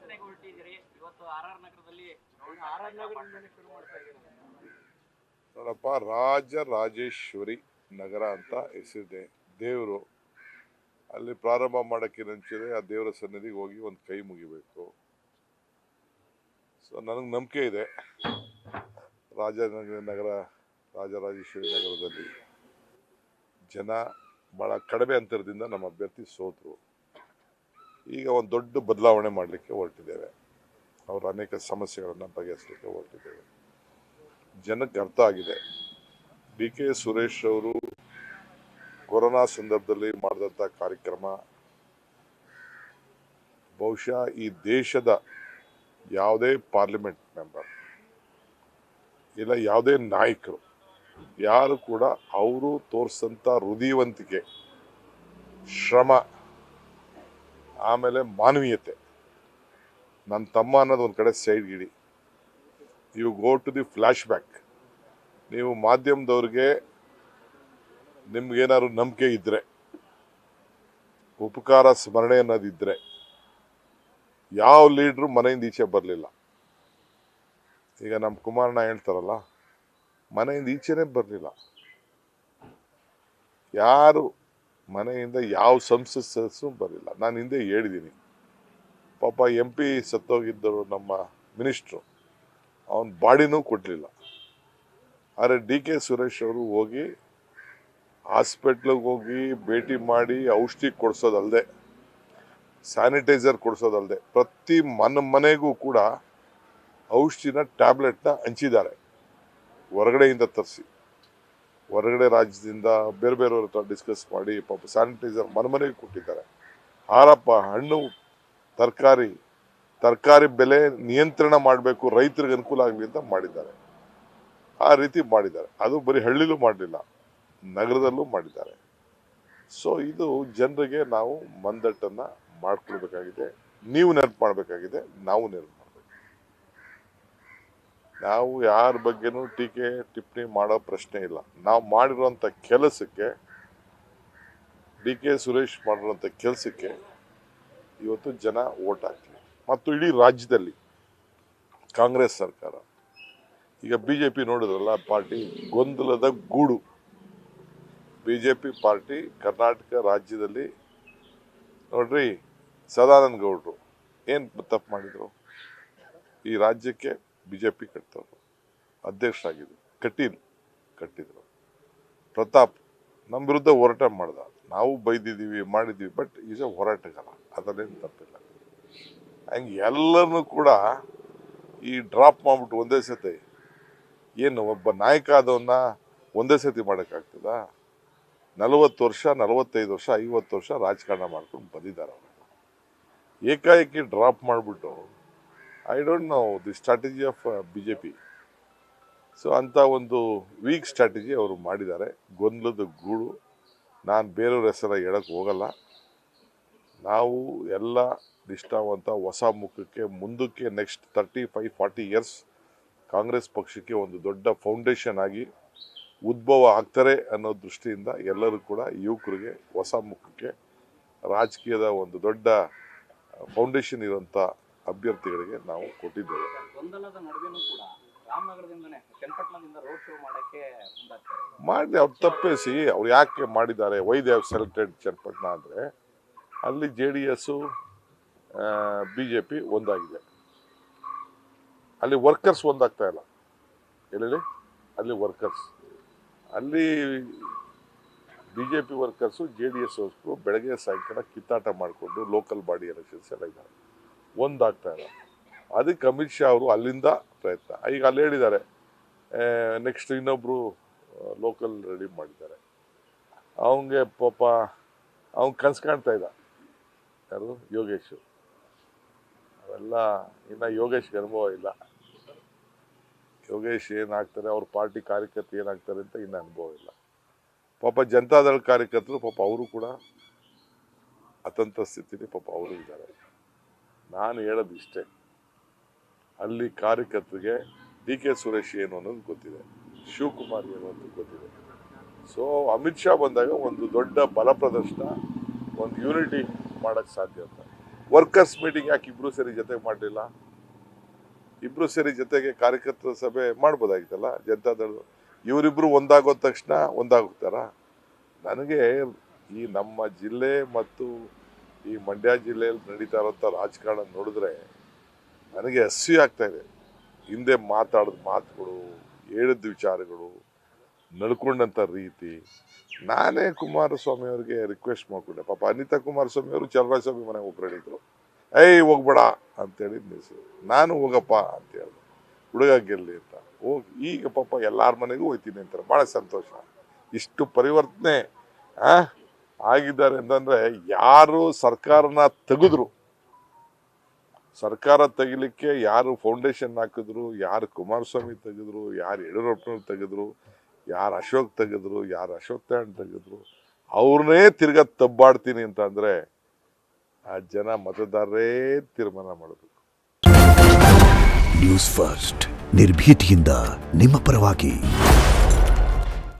ರಚನೆಗೆ ಹೊರಟಿದ್ದೀರಿ ಇವತ್ತು ಆರ್ ನಗರದಲ್ಲಿ ಆರ್ ನಗರದಿಂದಲೇ ಶುರು ಮಾಡ್ತಾ ಇದ್ದೀರಿ. ನೋಡಪ್ಪ, ರಾಜರಾಜೇಶ್ವರಿ ನಗರ ಅಂತ ಹೆಸರಿದೆ. ದೇವರು ಅಲ್ಲಿ ಪ್ರಾರಂಭ ಮಾಡೋಕ್ಕೆ ಮುಂಚೆ ಆ ದೇವರ ಸನ್ನಿಧಿಗೆ ಹೋಗಿ ಒಂದು ಕೈ ಮುಗಿಬೇಕು. ಸೊ ನನಗೆ ನಂಬಿಕೆ ಇದೆ, ರಾಜರಾಜೇಶ್ವರಿ ನಗರದಲ್ಲಿ ಜನ ಭಾಳ ಕಡಿಮೆ ಅಂತರದಿಂದ ನಮ್ಮ ಅಭ್ಯರ್ಥಿ ಸೋತರು. ಈಗ ಒಂದು ದೊಡ್ಡ ಬದಲಾವಣೆ ಮಾಡಲಿಕ್ಕೆ ಹೊರಟಿದ್ದೇವೆ. ಅವರ ಅನೇಕ ಸಮಸ್ಯೆಗಳನ್ನು ಬಗೆಹರಿಸಲಿಕ್ಕೆ ಹೊರಟಿದ್ದೇವೆ. ಜನಕ್ಕೆ ಅರ್ಥ ಆಗಿದೆ. ಡಿ ಕೆ ಸುರೇಶ್ ಅವರು ಕೊರೋನಾ ಸಂದರ್ಭದಲ್ಲಿ ಮಾಡಿದಂಥ ಕಾರ್ಯಕ್ರಮ ಬಹುಶಃ ಈ ದೇಶದ ಯಾವುದೇ ಪಾರ್ಲಿಮೆಂಟ್ ಮೆಂಬರ್ ಇಲ್ಲ ಯಾವುದೇ ನಾಯಕರು ಯಾರು ಕೂಡ ಅವರು ತೋರಿಸಂಥ ಹೃದಯವಂತಿಕೆ, ಶ್ರಮ, ಆಮೇಲೆ ಮಾನವೀಯತೆ, ನನ್ನ ತಮ್ಮ ಅನ್ನೋದು ಒಂದು ಕಡೆ ಸೈಡ್ ಇಡಿ. You go to the flash back. ನೀವು ಮಾಧ್ಯಮದವ್ರಿಗೆ ನಿಮ್ಗೇನಾದ್ರು ನಂಬಿಕೆ ಇದ್ದರೆ, ಉಪಕಾರ ಸ್ಮರಣೆ ಅನ್ನೋದಿದ್ದರೆ, ಯಾವ ಲೀಡ್ರು ಮನೆಯಿಂದ ಈಚೆ ಬರಲಿಲ್ಲ. ಈಗ ನಮ್ಮ ಕುಮಾರಣ್ಣ ಹೇಳ್ತಾರಲ್ಲ, ಮನೆಯಿಂದ ಈಚೆನೇ ಬರಲಿಲ್ಲ. ಯಾರು ಮನೆಯಿಂದ ಯಾವ ಸಂಸತ್ ಸದಸ್ಯರು ಬರಲಿಲ್ಲ. ನಾನು ಹಿಂದೆ ಹೇಳಿದ್ದೀನಿ, ಪಾಪ MP ಸತ್ತೋಗಿದ್ದರು ನಮ್ಮ ಮಿನಿಸ್ಟ್ರು, ಅವನ ಬಾಡಿನೂ ಕೊಡಲಿಲ್ಲ. ಆದರೆ ಡಿ ಕೆ ಸುರೇಶ್ ಅವರು ಹೋಗಿ ಹಾಸ್ಪಿಟ್ಲಿಗೆ ಹೋಗಿ ಭೇಟಿ ಮಾಡಿ ಔಷಧಿ ಕೊಡಿಸೋದಲ್ಲದೆ, ಸ್ಯಾನಿಟೈಸರ್ ಕೊಡಿಸೋದಲ್ಲದೆ, ಪ್ರತಿ ಮನೆಗೂ ಕೂಡ ಔಷಧಿನ ಟ್ಯಾಬ್ಲೆಟ್ನ ಹಂಚಿದ್ದಾರೆ. ಹೊರಗಡೆಯಿಂದ ತರಿಸಿ, ಹೊರಗಡೆ ರಾಜ್ಯದಿಂದ ಬೇರೆ ಬೇರೆಯವ್ರ ಹತ್ರ ಡಿಸ್ಕಸ್ ಮಾಡಿ ಪಾಪ ಸ್ಯಾನಿಟೈಸರ್ ಮನೆಗೆ ಕೊಟ್ಟಿದ್ದಾರೆ. ಹಾರಪ್ಪ, ಹಣ್ಣು, ತರಕಾರಿ ಬೆಲೆ ನಿಯಂತ್ರಣ ಮಾಡಬೇಕು, ರೈತರಿಗೆ ಅನುಕೂಲ ಆಗಲಿ ಅಂತ ಮಾಡಿದ್ದಾರೆ. ಆ ರೀತಿ ಮಾಡಿದ್ದಾರೆ. ಅದು ಬರೀ ಹಳ್ಳಿಲೂ ಮಾಡಲಿಲ್ಲ, ನಗರದಲ್ಲೂ ಮಾಡಿದ್ದಾರೆ. ಸೊ ಇದು ಜನರಿಗೆ ನಾವು ಮಂದಟ್ಟನ್ನು ಮಾಡ್ಕೊಳ್ಬೇಕಾಗಿದೆ. ನೀವು ನೆನಪು ಮಾಡಬೇಕಾಗಿದೆ, ನಾವು ನೆನಪು ಮಾಡಬೇಕು. ನಾವು ಯಾರ ಬಗ್ಗೆನೂ ಟೀಕೆ ಟಿಪ್ಪಣಿ ಮಾಡೋ ಪ್ರಶ್ನೆ ಇಲ್ಲ. ನಾವು ಮಾಡಿರುವಂಥ ಕೆಲಸಕ್ಕೆ, ಡಿ ಕೆ ಸುರೇಶ್ ಮಾಡಿರುವಂಥ ಕೆಲಸಕ್ಕೆ ಇವತ್ತು ಜನ ಓಟ್ ಹಾಕ್ಲಿ. ಮತ್ತು ಇಡೀ ರಾಜ್ಯದಲ್ಲಿ ಕಾಂಗ್ರೆಸ್ ಸರ್ಕಾರ, ಈಗ BJP ನೋಡಿದ್ರಲ್ಲ, ಪಾರ್ಟಿ ಗೊಂದಲದ ಗೂಡು. BJP ಪಾರ್ಟಿ ಕರ್ನಾಟಕ ರಾಜ್ಯದಲ್ಲಿ ನೋಡ್ರಿ, ಸದಾನಂದ ಗೌಡರು ಏನು ತಪ್ಪು ಮಾಡಿದರು? ಈ ರಾಜ್ಯಕ್ಕೆ BJP ಕಟ್ತವ್ರು, ಅಧ್ಯಕ್ಷರಾಗಿದ್ರು, ಕಟ್ಟಿದ್ರು. ಪ್ರತಾಪ್ ನಮ್ಮ ವಿರುದ್ಧ ಹೋರಾಟ ಮಾಡ್ದ, ನಾವು ಬೈದಿದ್ದೀವಿ, ಮಾಡಿದ್ದೀವಿ, ಬಟ್ ಈಸ್ ಎ ಹೋರಾಟಗಾರ, ಅದರಲ್ಲೇನು ತಪ್ಪಿಲ್ಲ. ಹಂಗೆ ಎಲ್ಲರನ್ನೂ ಕೂಡ ಈ ಡ್ರಾಪ್ ಮಾಡಿಬಿಟ್ಟು ಒಂದೇ ಸತಿ, ಏನು ಒಬ್ಬ ನಾಯಕ ಆದವನ್ನ ಒಂದೇ ಸತಿ ಮಾಡೋಕ್ಕಾಗ್ತದ? 40 ವರ್ಷ, 45 ವರ್ಷ, 50 ವರ್ಷ ರಾಜಕಾರಣ ಮಾಡ್ಕೊಂಡು ಬಂದಿದ್ದಾರೆ. ಏಕಾಏಕಿ ಡ್ರಾಪ್ ಮಾಡಿಬಿಟ್ಟು, I don't know the strategy of BJP. So ಅಂಥ ಒಂದು ವೀಕ್ ಸ್ಟ್ರಾಟಜಿ ಅವರು ಮಾಡಿದ್ದಾರೆ. ಗೊಂದಲದ ಗೂಡು. ನಾನು ಬೇರೆಯವ್ರ ಹೆಸರ ಹೇಳಕ್ಕೆ ಹೋಗಲ್ಲ. ನಾವು ಎಲ್ಲ ನಿಷ್ಠಾವಂತ ಹೊಸ ಮುಖಕ್ಕೆ, ಮುಂದಕ್ಕೆ ನೆಕ್ಸ್ಟ್ 35-40 ಇಯರ್ಸ್ ಕಾಂಗ್ರೆಸ್ ಪಕ್ಷಕ್ಕೆ ಒಂದು ದೊಡ್ಡ ಫೌಂಡೇಶನ್ ಆಗಿ ಉದ್ಭವ ಆಗ್ತಾರೆ ಅನ್ನೋ ದೃಷ್ಟಿಯಿಂದ ಎಲ್ಲರೂ ಕೂಡ ಯುವಕರಿಗೆ, ಹೊಸ ಮುಖಕ್ಕೆ, ರಾಜಕೀಯದ ಒಂದು ದೊಡ್ಡ ಫೌಂಡೇಶನ್ ಇರುವಂಥ ಅಭ್ಯರ್ಥಿಗಳಿಗೆ ನಾವು ಕೊಟ್ಟಿದ್ದೇವೆ. ಗೊಂದಲದ ನಡುವೆನೂ ಕೂಡ ರಾಮನಗರದಿಂದನೇ ಚನ್ನಪಟ್ಟಣದಿಂದ ರೋಡ್ ಶೋ ಮಾಡಕ್ಕೆ ಮುಂದಾಗ್ತಾರೆ. ಮಾಡಲಿ, ಅವ್ರು ತಪ್ಪಿಸಿ. ಅವ್ರು ಯಾಕೆ ಮಾಡಿದ್ದಾರೆ? Why they have selected Channapatna ಅಂದರೆ, ಅಲ್ಲಿ JDS BJP ಒಂದಾಗಿದೆ. ಅಲ್ಲಿ ವರ್ಕರ್ಸ್ ಒಂದಾಗ್ತಾ ಇಲ್ಲ. ಹೇಳಿ, ಅಲ್ಲಿ ವರ್ಕರ್ಸ್, ಅಲ್ಲಿ BJP ವರ್ಕರ್ಸು JDS ವರ್ಕರ್ಸು ಬೆಳಗ್ಗೆ ಸಾಯಂಕಾಲ ಕಿತ್ತಾಟ ಮಾಡಿಕೊಂಡು ಲೋಕಲ್ ಬಾಡಿ ಎಲೆಕ್ಷನ್ಸ್ ಎಲ್ಲ ಇದ್ದಾರೆ, ಒಂದಾಗ್ತಾ ಇಲ್ಲ. ಅದಕ್ಕೆ ಅಮಿತ್ ಶಾ ಅವರು ಅಲ್ಲಿಂದ ಪ್ರಯತ್ನ. ಈಗ ಅಲ್ಲಿ ಹೇಳಿದ್ದಾರೆ, ನೆಕ್ಸ್ಟ್ ಇನ್ನೊಬ್ಬರು ಲೋಕಲ್ ರೆಡಿ ಮಾಡಿದ್ದಾರೆ. ಅವನಿಗೆ ಪಾಪ ಅವ್ನು ಕನಸು ಕಾಣ್ತಾ ಇದ್ದ, ಯಾರು? ಯೋಗೇಶ್. ಅವೆಲ್ಲ ಇನ್ನು ಯೋಗೇಶ್ಗೆ ಅನುಭವ ಇಲ್ಲ. ಯೋಗೇಶ್ ಏನಾಗ್ತಾರೆ, ಅವ್ರ ಪಾರ್ಟಿ ಕಾರ್ಯಕರ್ತರು ಏನಾಗ್ತಾರೆ ಅಂತ ಇನ್ನೂ ಅನುಭವ ಇಲ್ಲ. ಪಾಪ ಜನತಾದಳ ಕಾರ್ಯಕರ್ತರು ಪಾಪ ಅವರು ಕೂಡ ಅತಂತ್ರ ಸ್ಥಿತಿಲಿ ಪಾಪ ಅವರು ಇದ್ದಾರೆ. ನಾನು ಹೇಳೋದು ಇಷ್ಟೇ, ಅಲ್ಲಿ ಕಾರ್ಯಕರ್ತರಿಗೆ ಡಿ ಕೆ ಸುರೇಶ್ ಏನು ಅನ್ನೋದು ಗೊತ್ತಿದೆ, ಶಿವಕುಮಾರ್ ಏನು ಅಂತ ಗೊತ್ತಿದೆ. ಸೊ ಅಮಿತ್ ಶಾ ಬಂದಾಗ ಒಂದು ದೊಡ್ಡ ಬಲ ಪ್ರದರ್ಶನ, ಒಂದು ಯೂನಿಟಿ ಮಾಡೋಕ್ಕೆ ಸಾಧ್ಯ ಅಂತ. ವರ್ಕರ್ಸ್ ಮೀಟಿಂಗ್ ಯಾಕೆ ಇಬ್ರು ಸೇರಿ ಜೊತೆಗೆ ಮಾಡಲಿಲ್ಲ? ಇಬ್ರು ಸೇರಿ ಜೊತೆಗೆ ಕಾರ್ಯಕರ್ತರ ಸಭೆ ಮಾಡ್ಬೋದಾಗಿತ್ತಲ್ಲ ಜನತಾದಳ. ಇವರಿಬ್ರು ಒಂದಾಗೋದ ತಕ್ಷಣ ಒಂದಾಗೋಗ್ತಾರ? ನನಗೆ ಈ ನಮ್ಮ ಜಿಲ್ಲೆ ಮತ್ತು ಈ ಮಂಡ್ಯ ಜಿಲ್ಲೆಯಲ್ಲಿ ನಡೀತಾ ಇರೋಂಥ ರಾಜಕಾರಣ ನೋಡಿದ್ರೆ ನನಗೆ ಅಸೂಯೆ ಆಗ್ತಾ ಇದೆ. ಹಿಂದೆ ಮಾತಾಡಿದ ಮಾತುಗಳು, ಹೇಳಿದ ವಿಚಾರಗಳು, ನಡ್ಕೊಂಡಂಥ ರೀತಿ. ನಾನೇ ಕುಮಾರಸ್ವಾಮಿ ಅವ್ರಿಗೆ ರಿಕ್ವೆಸ್ಟ್ ಮಾಡ್ಕೊಂಡೆ. ಪಾಪ ಅನಿತಾ ಕುಮಾರಸ್ವಾಮಿ ಅವರು ಚಲರಾಯಸ್ವಾಮಿ ಮನೆಗೆ ಹೋಗ್ರಡಿದ್ರು. ಹೋಗ್ಬೇಡ ಅಂತೇಳಿ ನಿಲ್ಸಿದ್ರು. ನಾನು ಹೋಗಪ್ಪ ಅಂತ ಹೇಳಿದೆ, ಹುಡುಗ ಗೆಲ್ಲಿ ಅಂತ. ಹೋಗಿ ಈಗ ಪಾಪ ಎಲ್ಲಾರ ಮನೆಗೂ ಹೋಗ್ತೀನಿ ಅಂತಾರೆ. ಭಾಳ ಸಂತೋಷ. ಇಷ್ಟು ಪರಿವರ್ತನೆ ಆಗಿದ್ದಾರೆ ಅಂತಂದ್ರೆ, ಯಾರು ಸರ್ಕಾರನ ತೆಗೆದ್ರು, ಸರ್ಕಾರ ತೆಗಿಲಿಕ್ಕೆ ಯಾರು ಫೌಂಡೇಶನ್ ಹಾಕಿದ್ರು, ಯಾರು ಕುಮಾರಸ್ವಾಮಿ ತೆಗೆದ್ರು, ಯಾರು ಯಡಿಯೂರಪ್ಪನವ್ರು ತೆಗೆದ್ರು, ಯಾರು ಅಶೋಕ್ ತೆಗೆದ್ರು, ಯಾರು ಅಶೋಕ್ ತಾಯಣ್ ತೆಗೆದ್ರು, ಅವ್ರನ್ನೇ ತಿರ್ಗಾ ತಬ್ಬಾಡ್ತೀನಿ ಅಂತ ಅಂದ್ರೆ ಆ ಜನ ಮತದಾರರೇ ತೀರ್ಮಾನ ಮಾಡಬೇಕು. ನ್ಯೂಸ್ ಫಸ್ಟ್ ನಿರ್ಭೀತಿಯಿಂದ ನಿಮ್ಮ ಪರವಾಗಿ.